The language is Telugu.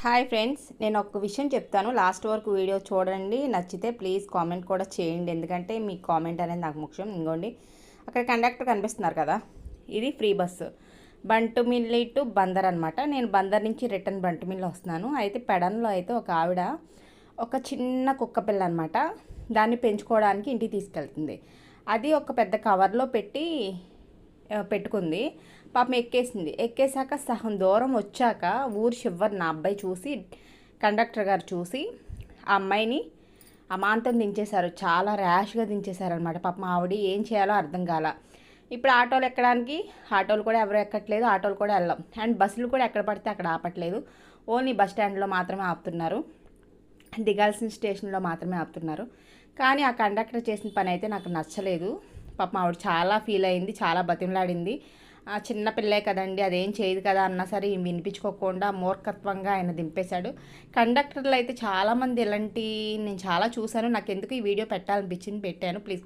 హాయ్ ఫ్రెండ్స్, నేను ఒక విషయం చెప్తాను. లాస్ట్ వరకు వీడియో చూడండి. నచ్చితే ప్లీజ్ కామెంట్ కూడా చేయండి. ఎందుకంటే మీ కామెంట్ అనేది నాకు ముఖ్యం. ఇంకోండి, అక్కడ కండక్టర్ కనిపిస్తున్నారు కదా, ఇది free bus Bantumilli to Bandar అనమాట. నేను బందర్ నుంచి రిటర్న్ బంటుమిల్లి వస్తున్నాను. అయితే పెడన్లో అయితే ఒక ఆవిడ ఒక చిన్న కుక్క పిల్ల అనమాట, దాన్ని పెంచుకోవడానికి ఇంటికి తీసుకెళ్తుంది. అది ఒక పెద్ద కవర్లో పెట్టుకుంది. పాపం ఎక్కేసాక సగం దూరం వచ్చాక ఊరు చివరి నా అబ్బాయి చూసి, కండక్టర్ గారు చూసి ఆ అమ్మాయిని అమాంతం దించేశారు. చాలా ర్యాష్గా దించేశారనమాట. పాపం ఆవిడ ఏం చేయాలో అర్థం కాల. ఇప్పుడు ఆటోలు ఎక్కడానికి ఆటోలు కూడా ఎవరు ఎక్కట్లేదు, ఆటోలు కూడా వెళ్ళాం. అండ్ బస్సులు కూడా ఎక్కడ పడితే అక్కడ ఆపట్లేదు. ఓన్లీ బస్ స్టాండ్లో మాత్రమే ఆపుతున్నారు, దిగాల్సిన స్టేషన్లో మాత్రమే ఆపుతున్నారు. కానీ ఆ కండక్టర్ చేసిన పని అయితే నాకు నచ్చలేదు. పాపం ఆవిడ చాలా ఫీల్ అయింది, చాలా బతిమలాడింది. చిన్న పిల్లే కదండి, అదేం చేయదు కదా అన్నా సరే వినిపించుకోకుండా మూర్ఖత్వంగా ఆయన దింపేశాడు. కండక్టర్లు అయితే చాలామంది ఇలాంటి నేను చాలా చూశాను. నాకు ఎందుకు ఈ వీడియో పెట్టాలనిపించింది, పెట్టాను. ప్లీజ్